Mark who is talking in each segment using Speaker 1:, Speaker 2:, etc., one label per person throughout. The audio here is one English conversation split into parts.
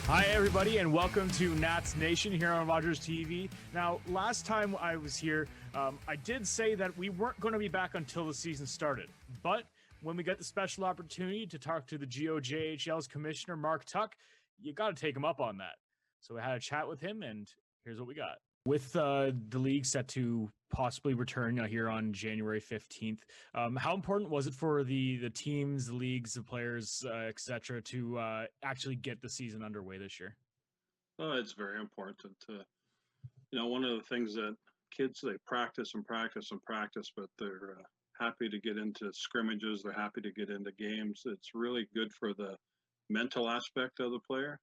Speaker 1: Hi, everybody, and welcome to Nats Nation here on Rogers TV. Now, last time I was here, I did say that we weren't going to be back until the season started. But when we got the special opportunity to talk to the GOJHL's Commissioner, Mark Tuck, you got to take him up on that. So we had a chat with him, and here's what we got. With the league set to possibly return here on January 15th, how important was it for the teams, the leagues, the players, etc., to actually get the season underway this year?
Speaker 2: Oh, it's very important. One of the things that kids, they practice and practice and practice, but they're happy to get into scrimmages. They're happy to get into games. It's really good for the mental aspect of the player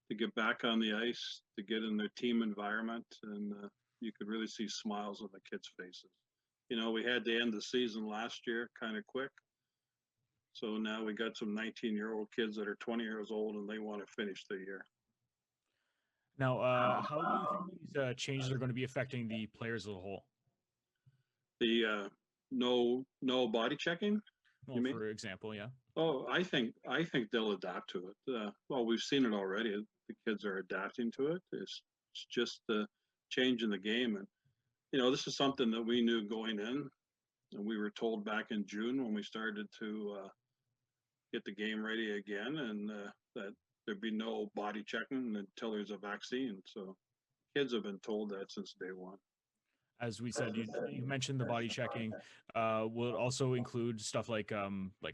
Speaker 2: to get back on the ice, to get in their team environment, and you could really see smiles on the kids' faces. We had to end the season last year kind of quick. So now we got some 19-year-old kids that are 20 years old and they want to finish the year.
Speaker 1: Now, how do you think these changes are going to be affecting the players as a whole?
Speaker 2: The no body checking,
Speaker 1: well,
Speaker 2: you mean?
Speaker 1: For example, yeah.
Speaker 2: Oh, I think they'll adapt to it. Well, we've seen it already. The kids are adapting to it. It's just the change in the game, and this is something that we knew going in, and we were told back in June when we started to get the game ready again, and that there'd be no body checking until there's a vaccine. So kids have been told that since day one.
Speaker 1: As we said, you mentioned the body checking. Will it also include stuff like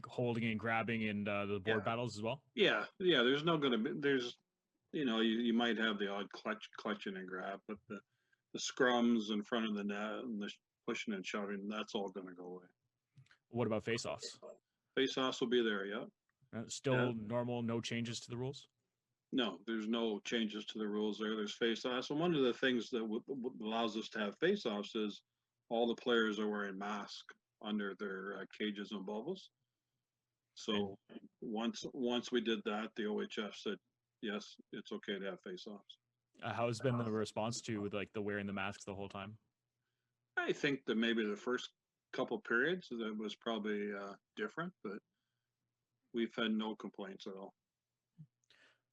Speaker 1: holding and grabbing and the board battles as well?
Speaker 2: Yeah. There's you might have the odd clutching and grab, but the scrums in front of the net and the pushing and shoving, that's all going to go away.
Speaker 1: What about face-offs?
Speaker 2: Face-offs will be there, yeah.
Speaker 1: Still normal, no changes to the rules?
Speaker 2: No, there's no changes to the rules there. There's face-offs. And one of the things that allows us to have face-offs is all the players are wearing masks under their cages and bubbles. So once we did that, the OHF said, yes, it's okay to have face-offs.
Speaker 1: How has been the response to the wearing the masks the whole time?
Speaker 2: I think that maybe the first couple periods that was probably different, but we've had no complaints at all.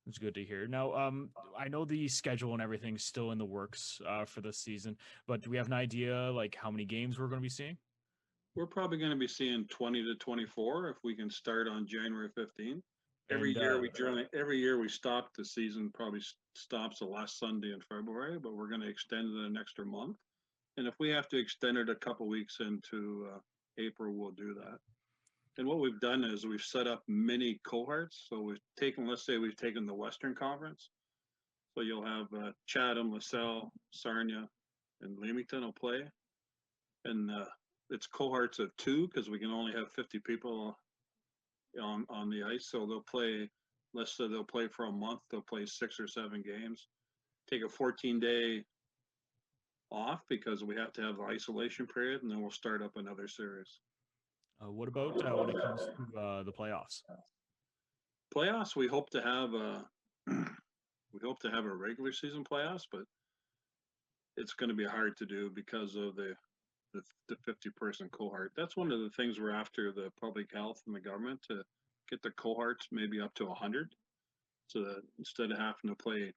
Speaker 1: It's good to hear. Now, I know the schedule and everything's still in the works for this season, but do we have an idea how many games we're going to be seeing?
Speaker 2: We're probably going to be seeing 20 to 24 if we can start on January 15th. Every year we stop the season, probably stops the last Sunday in February, but we're going to extend it an extra month. And if we have to extend it a couple weeks into April, we'll do that. And what we've done is we've set up mini cohorts. So let's say we've taken the Western Conference. So you'll have Chatham, LaSalle, Sarnia, and Leamington will play. And it's cohorts of 2 because we can only have 50 people on the ice. So they'll play, let's say they'll play for a month. They'll play 6 or 7 games. Take a 14-day off because we have to have the isolation period, and then we'll start up another series.
Speaker 1: What about when it comes to the playoffs?
Speaker 2: Playoffs, we hope to have a regular season playoffs, but it's going to be hard to do because of the 50-person cohort. That's one of the things we're after the public health and the government to get the cohorts maybe up to 100, so that instead of having to play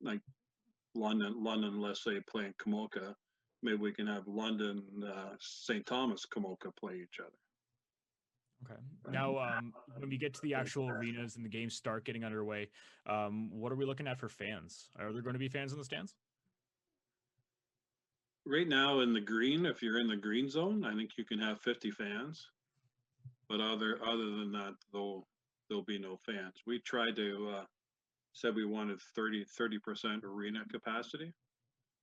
Speaker 2: like London, let's say, playing Kamoka, maybe we can have London, St. Thomas, Kamoka play each other.
Speaker 1: Okay. Now, when we get to the actual arenas and the games start getting underway, what are we looking at for fans? Are there going to be fans in the stands?
Speaker 2: Right now in the green, if you're in the green zone, I think you can have 50 fans. But other than that, there'll be no fans. We tried to said we wanted 30% arena capacity,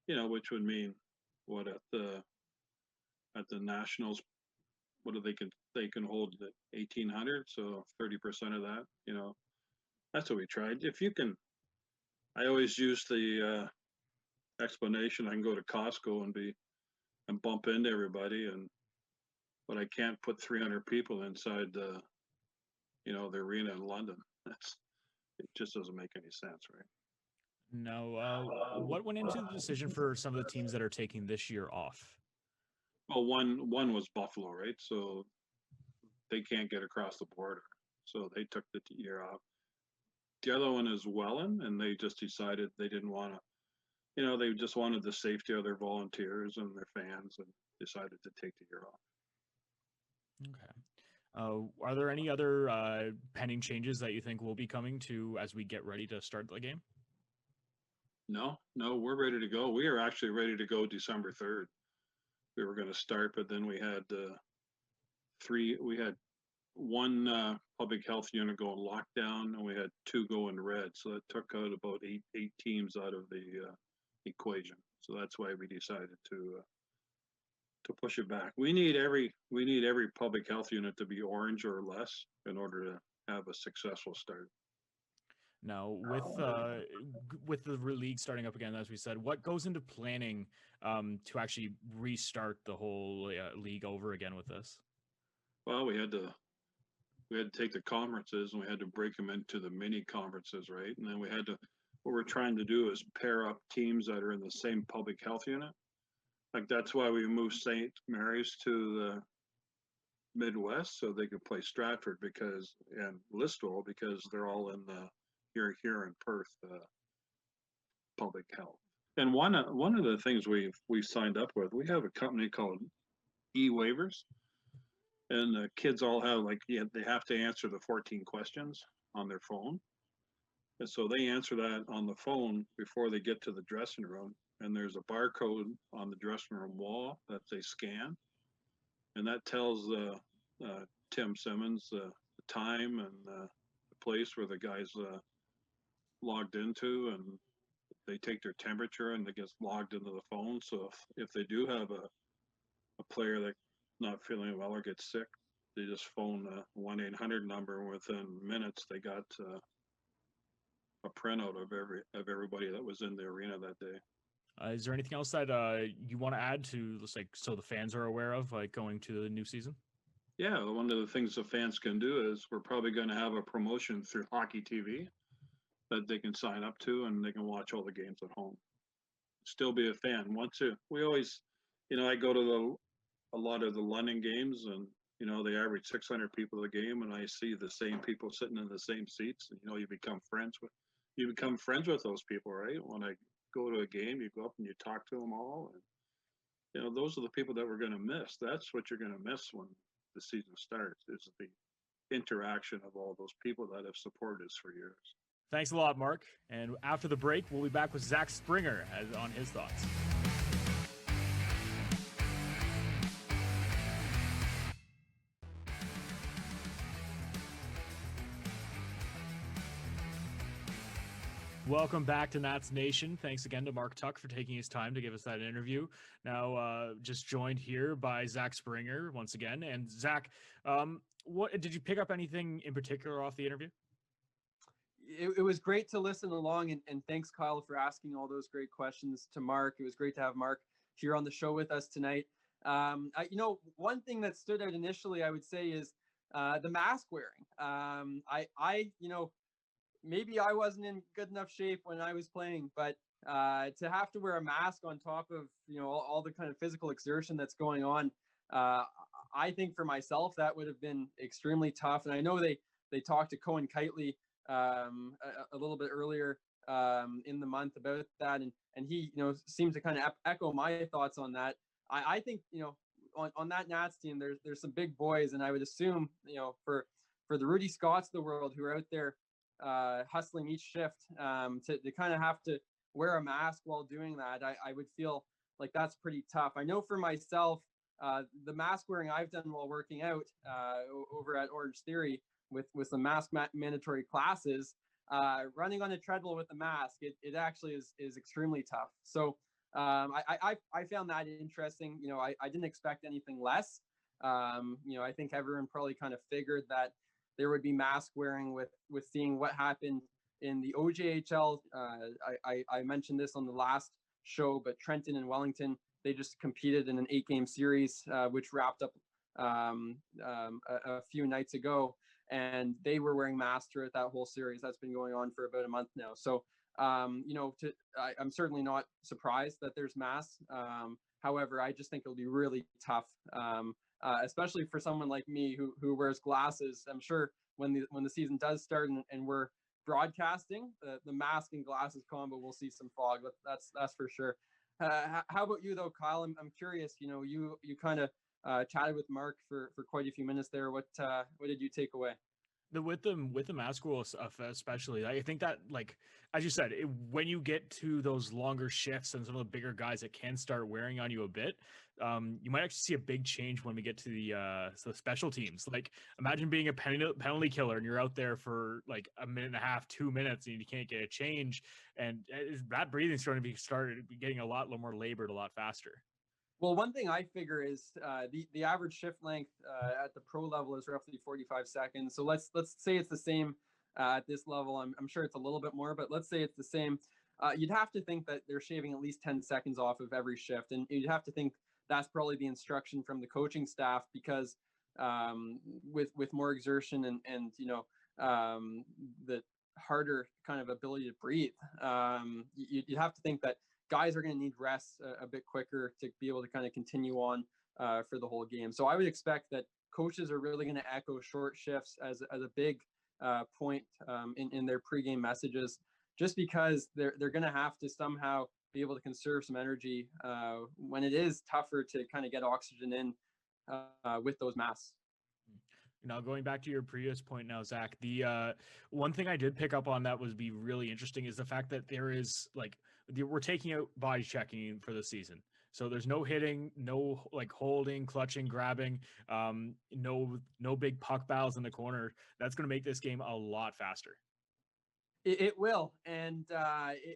Speaker 2: which would mean what at the Nationals, what do they can hold at 1,800, so 30% of that, that's what we tried. If you can, I always use the explanation, I can go to Costco and bump into everybody, but I can't put 300 people inside the arena in London. It just doesn't make any sense, right?
Speaker 1: No. What went into the decision for some of the teams that are taking this year off?
Speaker 2: Well, one was Buffalo, right? So they can't get across the border, so they took the year off. The other one is Welland, and they just decided they didn't want to, they just wanted the safety of their volunteers and their fans, and decided to take the year off.
Speaker 1: Okay. Are there any other pending changes that you think will be coming to as we get ready to start the game?
Speaker 2: No, we're ready to go. We are actually ready to go December 3rd. We were going to start, but then we had one public health unit go in lockdown, and we had two go in red. So that took out about eight teams out of the equation. So that's why we decided to push it back. We need every public health unit to be orange or less in order to have a successful start.
Speaker 1: Now, with the league starting up again, as we said, what goes into planning to actually restart the whole league over again with this?
Speaker 2: Well, we had to take the conferences and we had to break them into the mini conferences, right? And then what we're trying to do is pair up teams that are in the same public health unit. Like that's why we moved St. Mary's to the Midwest so they could play Stratford and Listowel because they're all in the here in Perth public health. And one of the things we signed up with, we have a company called E-Waivers, and the kids all have they have to answer the 14 questions on their phone. And so they answer that on the phone before they get to the dressing room. And there's a barcode on the dressing room wall that they scan. And that tells Tim Simmons the time and the place where the guy's logged into. And they take their temperature and it gets logged into the phone. So if they do have a player that's not feeling well or gets sick, they just phone the 1-800 number, and within minutes they got a printout of everybody that was in the arena that day.
Speaker 1: Is there anything else that you want to add to, so the fans are aware of, going to the new season?
Speaker 2: Yeah, one of the things the fans can do is we're probably going to have a promotion through Hockey TV that they can sign up to, and they can watch all the games at home. Still be a fan. We always, I go to a lot of the London games, and they average 600 people a game, and I see the same people sitting in the same seats, and you become friends with those people, right? When I go to a game, you go up and you talk to them all, and those are the people that we're going to miss. That's what you're going to miss when the season starts, is the interaction of all those people that have supported us for years.
Speaker 1: Thanks a lot, Mark. And after the break, we'll be back with Zach Springer on his thoughts. Welcome back to Nats Nation. Thanks again to Mark Tuck for taking his time to give us that interview. Now, just joined here by Zach Springer once again. And Zach, what did you pick up anything in particular off the interview?
Speaker 3: It was great to listen along, and thanks, Kyle, for asking all those great questions to Mark. It was great to have Mark here on the show with us tonight. One thing that stood out initially, I would say, is the mask wearing. Maybe I wasn't in good enough shape when I was playing, but to have to wear a mask on top of all the kind of physical exertion that's going on, I think for myself that would have been extremely tough. And I know they talked to Cohen Kitely a little bit earlier in the month about that, and he seemed to kind of echo my thoughts on that. I think on that Nats team there's some big boys, and I would assume for the Rudy Scotts of the world who are out there hustling each shift to kind of have to wear a mask while doing that, I would feel like that's pretty tough. I know for myself, the mask wearing I've done while working out over at Orange Theory with some mask mandatory classes, running on a treadmill with a mask, it actually is extremely tough. So I found that interesting. I didn't expect anything less. I think everyone probably kind of figured that there would be mask wearing with seeing what happened in the OJHL. I mentioned this on the last show, but Trenton and Wellington, they just competed in an 8-game series, which wrapped up a few nights ago, and they were wearing masks throughout that whole series. That's been going on for about a month now. So, I'm certainly not surprised that there's masks. However, I just think it'll be really tough, especially for someone like me who wears glasses. I'm sure when the season does start and we're broadcasting, the mask and glasses combo, we'll see some fog. That's for sure. How about you though, Kyle? I'm curious. You kind of chatted with Mark for quite a few minutes there. What did you take away?
Speaker 1: With the mask rule stuff, especially, I think that, like, as you said, when you get to those longer shifts and some of the bigger guys, it can start wearing on you a bit. You might actually see a big change when we get to the special teams. Like, imagine being a penalty killer and you're out there for like a minute and a half, 2 minutes, and you can't get a change, and that breathing's going to be getting a lot more labored, a lot faster.
Speaker 3: Well, one thing I figure is the average shift length at the pro level is roughly 45 seconds. So let's say it's the same at this level. I'm sure it's a little bit more, but let's say it's the same. You'd have to think that they're shaving at least 10 seconds off of every shift, and you'd have to think that's probably the instruction from the coaching staff, because with more exertion and the harder kind of ability to breathe, you'd have to think that guys are going to need rest a bit quicker to be able to kind of continue on for the whole game. So I would expect that coaches are really going to echo short shifts as a big point in their pregame messages, just because they're going to have to somehow be able to conserve some energy when it is tougher to kind of get oxygen in with those masks.
Speaker 1: Now, going back to your previous point now, Zach, the one thing I did pick up on that was be really interesting is the fact that there is, like, we're taking out body checking for the season. So there's no hitting, no like holding, clutching, grabbing, no big puck battles in the corner. That's going to make this game a lot faster.
Speaker 3: It will, and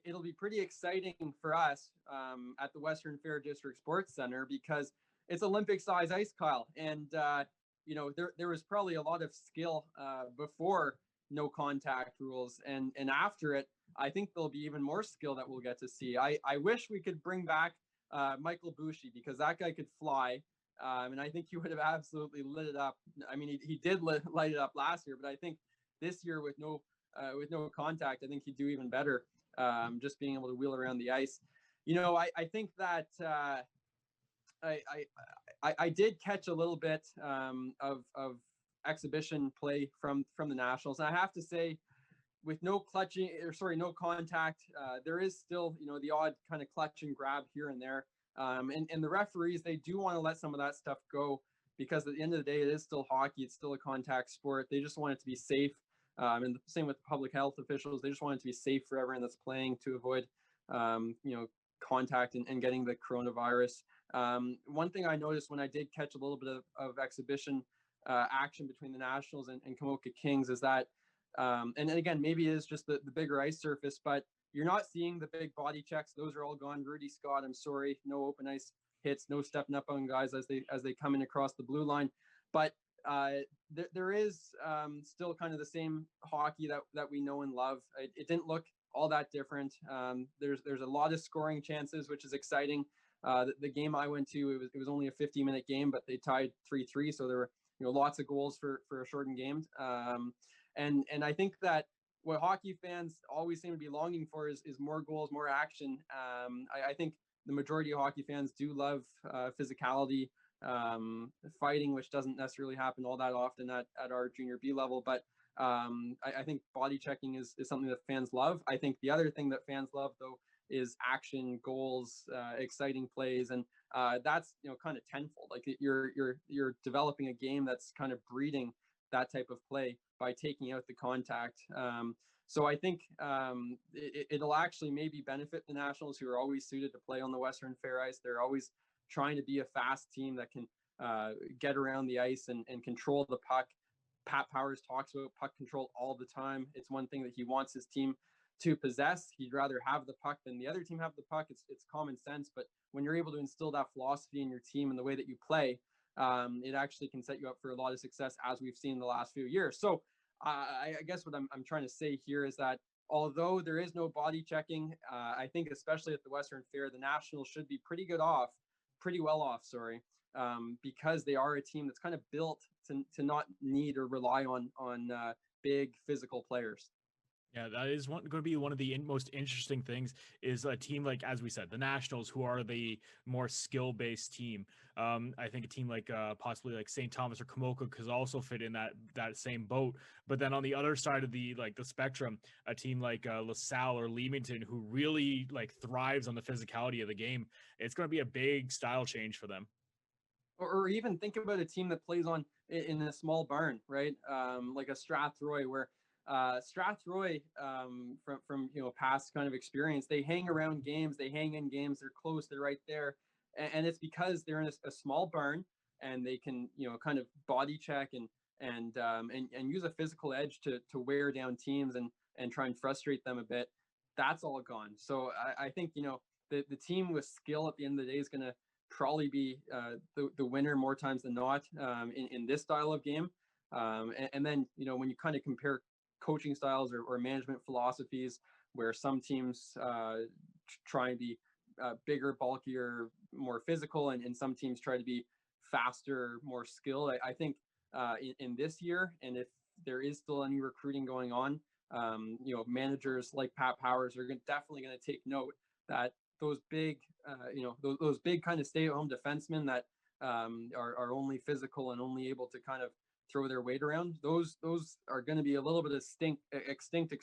Speaker 3: it'll be pretty exciting for us at the Western Fair District Sports Center, because it's Olympic-size ice, Kyle, and there was probably a lot of skill before no contact rules, and after it, I think there'll be even more skill that we'll get to see. I wish we could bring back Michael Bushi, because that guy could fly, and I think he would have absolutely lit it up. I mean, he did light it up last year, but I think this year with no contact, I think he'd do even better, just being able to wheel around the ice. I think that I did catch a little bit of exhibition play from the Nationals, and I have to say, with no contact, there is still the odd kind of clutch and grab here and there, and the referees, they do want to let some of that stuff go, because at the end of the day, it is still hockey, it's still a contact sport. They just want it to be safe, and the same with public health officials. They just want it to be safe for everyone that's playing, to avoid contact and getting the coronavirus. One thing I noticed when I did catch a little bit of exhibition action between the Nationals and Kamoka Kings is that, and again, maybe it is just the bigger ice surface, but you're not seeing the big body checks. Those are all gone. Rudy Scott, I'm sorry, no open ice hits, no stepping up on guys as they come in across the blue line. But there is still kind of the same hockey that we know and love. It didn't look all that different. There's a lot of scoring chances, which is exciting. The game I went to, it was only a 50-minute game, but they tied 3-3, so there were lots of goals for a shortened game. And I think that what hockey fans always seem to be longing for is more goals, more action. I think the majority of hockey fans do love physicality, fighting, which doesn't necessarily happen all that often at our junior B level. But I think body checking is something that fans love. I think the other thing that fans love, though, is action, goals, exciting plays, and that's kind of tenfold. Like you're developing a game that's kind of breeding that type of play by taking out the contact. So I think it'll actually maybe benefit the Nationals, who are always suited to play on the Western Fair ice. They're always trying to be a fast team that can get around the ice and control the puck. Pat Powers talks about puck control all the time. It's one thing that he wants his team to possess. He'd rather have the puck than the other team have the puck. It's common sense, but when you're able to instill that philosophy in your team and the way that you play, it actually can set you up for a lot of success, as we've seen in the last few years. So I guess what I'm trying to say here is that although there is no body checking, I think especially at the Western Fair, the Nationals should be pretty well off, because they are a team that's kind of built to not need or rely on big physical players.
Speaker 1: Yeah, that is going to be one of the most interesting things is a team like, as we said, the Nationals, who are the more skill-based team. I think a team like possibly like St. Thomas or Komoka could also fit in that same boat. But then on the other side of the spectrum, a team like LaSalle or Leamington, who really like thrives on the physicality of the game, it's going to be a big style change for them.
Speaker 3: Or even think about a team that plays on in a small barn, right? Like a Strathroy, where Strathroy, from past kind of experience, they hang around games, they hang in games, they're close, they're right there, and it's because they're in a small barn and they can kind of body check and use a physical edge to wear down teams and try and frustrate them a bit. That's all gone. So I think the team with skill at the end of the day is going to probably be the winner more times than not in this style of game. And then, when you kind of compare coaching styles or management philosophies, where some teams try and be bigger, bulkier, more physical, and some teams try to be faster, more skilled. I think in this year, and if there is still any recruiting going on, managers like Pat Powers are definitely going to take note that those big, those big kind of stay-at-home defensemen that are only physical and only able to kind of throw their weight around. Those are going to be a little bit extinct,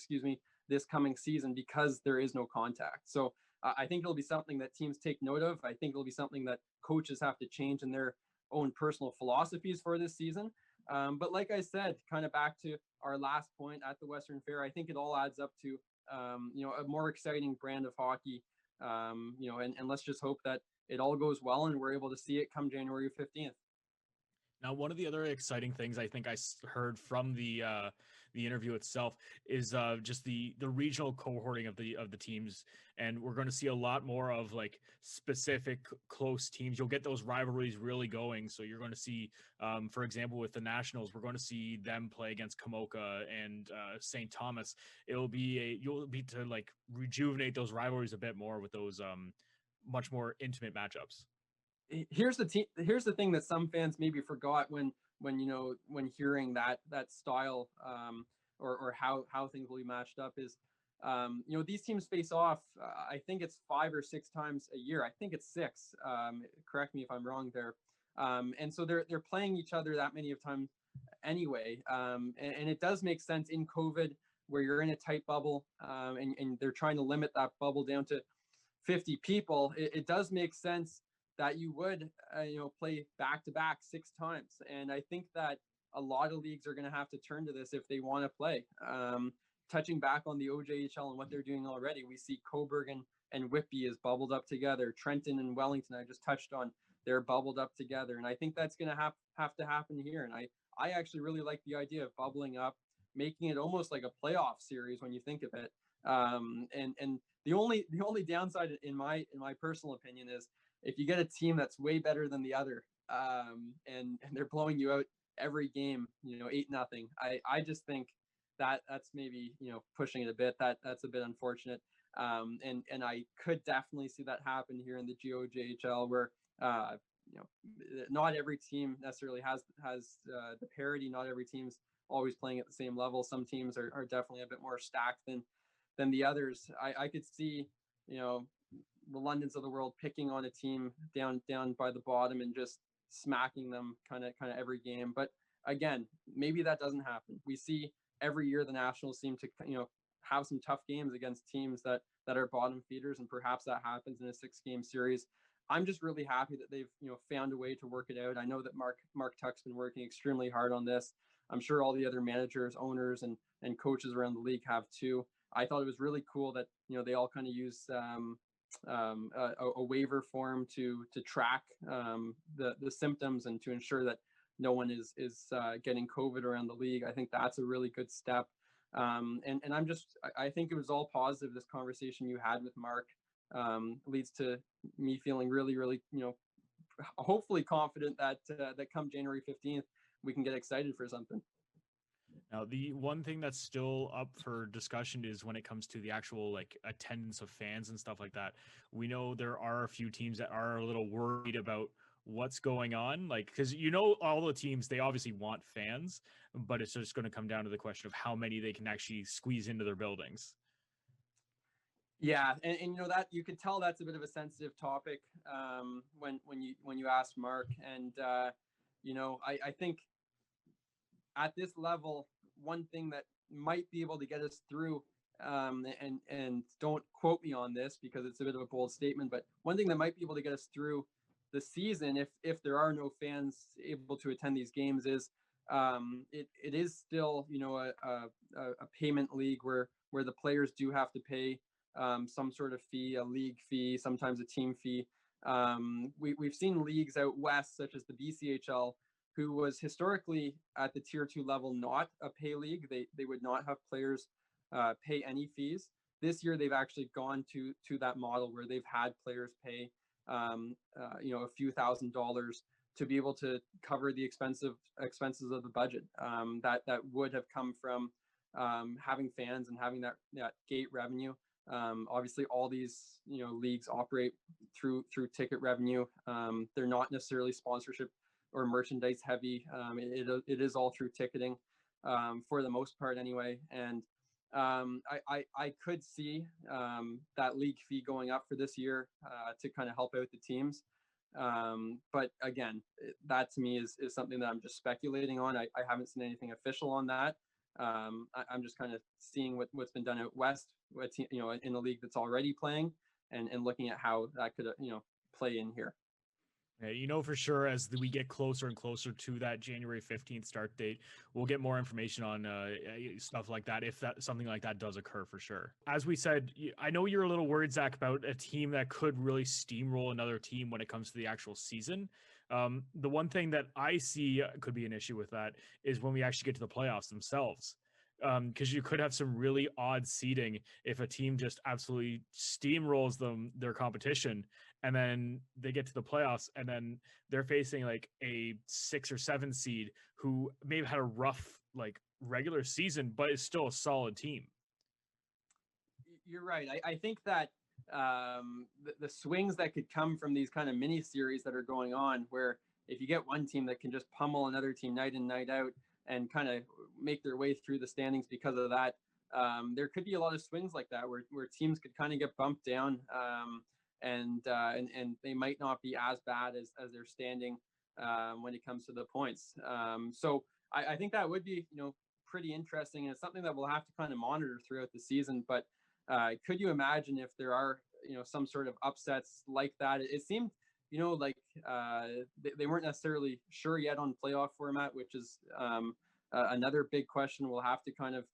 Speaker 3: this coming season because there is no contact. So I think it'll be something that teams take note of. I think it'll be something that coaches have to change in their own personal philosophies for this season. But like I said, kind of back to our last point at the Western Fair, I think it all adds up to a more exciting brand of hockey. And let's just hope that it all goes well and we're able to see it come January 15th.
Speaker 1: Now, one of the other exciting things I think I heard from the interview itself is just the regional cohorting of the teams, and we're going to see a lot more of like specific close teams. You'll get those rivalries really going. So you're going to see, for example, with the Nationals, we're going to see them play against Komoka and St. Thomas. You'll be to like rejuvenate those rivalries a bit more with those much more intimate matchups.
Speaker 3: Here's the thing that some fans maybe forgot when hearing that style or how things will be matched up is these teams face off I think it's 5 or 6 times a year. I think it's 6. Correct me if I'm wrong there. And so they're playing each other that many of times anyway. And it does make sense in COVID, where you're in a tight bubble, and they're trying to limit that bubble down to 50 people. It does make sense that you would play back to back 6 times. And I think that a lot of leagues are going to have to turn to this if they want to play. Touching back on the OJHL and what they're doing already, we see Coburg and Whitby is bubbled up together. Trenton and Wellington, I just touched on, they're bubbled up together. And I think that's going to have to happen here. And I actually really like the idea of bubbling up, making it almost like a playoff series when you think of it. And the only downside in my personal opinion is if you get a team that's way better than the other, and they're blowing you out every game, 8-0. I just think that's maybe pushing it a bit. That's a bit unfortunate. And I could definitely see that happen here in the GOJHL, where not every team necessarily has the parity. Not every team's always playing at the same level. Some teams are definitely a bit more stacked than the others. I could see the Londons of the world picking on a team down by the bottom and just smacking them kind of every game. But again, maybe that doesn't happen. We see every year the Nationals seem to have some tough games against teams that are bottom feeders, and perhaps that happens in a 6-game series. I'm just really happy that they've found a way to work it out. I know that Mark Tuck's been working extremely hard on this. I'm sure all the other managers, owners, and coaches around the league have too. I thought it was really cool that they all kind of use a waiver form to track the symptoms and to ensure that no one is getting COVID around the league. I think that's a really good step. And I think it was all positive. This conversation you had with Mark leads to me feeling really, really, hopefully confident that come January 15th, we can get excited for something.
Speaker 1: Now, the one thing that's still up for discussion is when it comes to the actual like attendance of fans and stuff like that. We know there are a few teams that are a little worried about what's going on? Like, because all the teams, they obviously want fans, but it's just going to come down to the question of how many they can actually squeeze into their buildings.
Speaker 3: Yeah, and that you could tell that's a bit of a sensitive topic when you asked Mark, and I think at this level, one thing that might be able to get us through, and don't quote me on this because it's a bit of a bold statement, but one thing that might be able to get us through the season, if there are no fans able to attend these games, is it is still a payment league where the players do have to pay some sort of fee, a league fee, sometimes a team fee. We've seen leagues out west, such as the BCHL, who was historically at the tier 2 level not a pay league. They would not have players pay any fees. This year, they've actually gone to that model where they've had players pay a few $1,000s to be able to cover the expenses of the budget that would have come from having fans and having that gate revenue. Obviously, all these leagues operate through ticket revenue. They're not necessarily sponsorship or merchandise heavy. It is all through ticketing for the most part, anyway. And I could see that league fee going up for this year to kind of help out the teams. But again, that to me is something that I'm just speculating on. I haven't seen anything official on that. I'm just kind of seeing what's been done out west, in a league that's already playing, and looking at how that could play in here.
Speaker 1: Yeah, for sure, as we get closer and closer to that January 15th start date, we'll get more information on stuff like that, if something like that does occur, for sure. As we said, I know you're a little worried, Zach, about a team that could really steamroll another team when it comes to the actual season. The one thing that I see could be an issue with that is when we actually get to the playoffs themselves. Because you could have some really odd seeding if a team just absolutely steamrolls their competition, and then they get to the playoffs, and then they're facing like a 6 or 7 seed who may have had a rough regular season, but is still a solid team.
Speaker 3: You're right. I think that the swings that could come from these kind of mini series that are going on, where if you get one team that can just pummel another team night in, night out, and kind of make their way through the standings because of that, there could be a lot of swings like that where teams could kind of get bumped down, and they might not be as bad as they're standing when it comes to the points. So I think that would be pretty interesting, and it's something that we'll have to kind of monitor throughout the season. But could you imagine if there are some sort of upsets like that? It seemed they weren't necessarily sure yet on playoff format, which is another big question we'll have to kind of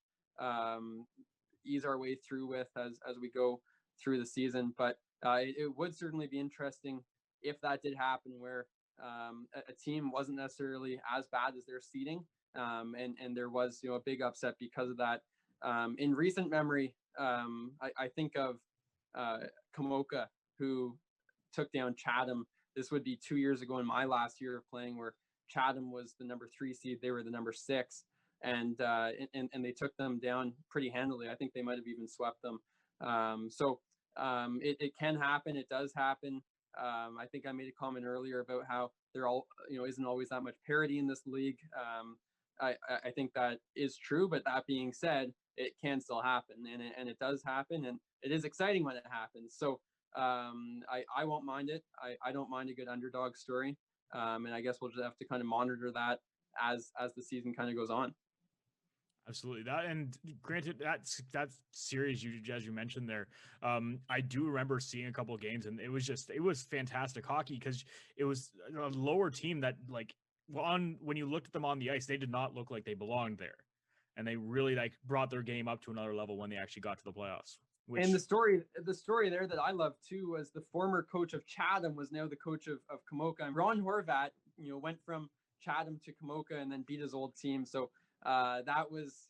Speaker 3: ease our way through with as we go through the season. But it would certainly be interesting if that did happen, where a team wasn't necessarily as bad as their seeding, and there was a big upset because of that. In recent memory, I think of Kamoka, who took down Chatham. This would be 2 years ago in my last year of playing, where Chatham was the number 3 seed. They were the number 6, and they took them down pretty handily. I think they might have even swept them. So it can happen. It does happen. I think I made a comment earlier about how there isn't always that much parity in this league. I think that is true, but that being said, it can still happen, and it does happen, and it is exciting when it happens. So I won't mind it. I don't mind a good underdog story, and I guess we'll just have to kind of monitor that as the season kind of goes on.
Speaker 1: Absolutely. That, and granted, that series as you mentioned there, I do remember seeing a couple of games, and it was fantastic hockey, because it was a lower team that when you looked at them on the ice, they did not look like they belonged there, and they really brought their game up to another level when they actually got to the playoffs.
Speaker 3: And the story there that I love too was the former coach of Chatham was now the coach of Kamoka, and Ron Horvat, went from Chatham to Kamoka and then beat his old team. So that was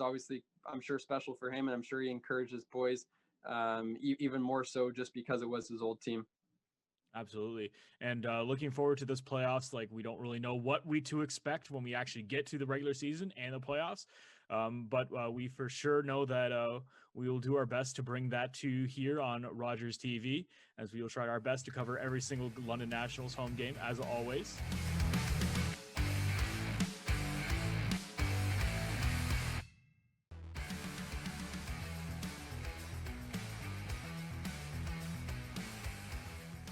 Speaker 3: obviously, I'm sure, special for him, and I'm sure he encouraged his boys even more so just because it was his old team.
Speaker 1: Absolutely. And looking forward to this playoffs. We don't really know what to expect when we actually get to the regular season and the playoffs. But we for sure know that we will do our best to bring that to you here on Rogers TV, as we will try our best to cover every single London Nationals home game, as always.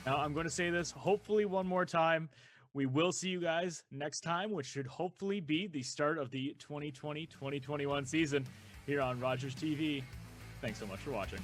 Speaker 1: Now, I'm going to say this hopefully one more time. We will see you guys next time, which should hopefully be the start of the 2020-2021 season here on Rogers TV. Thanks so much for watching.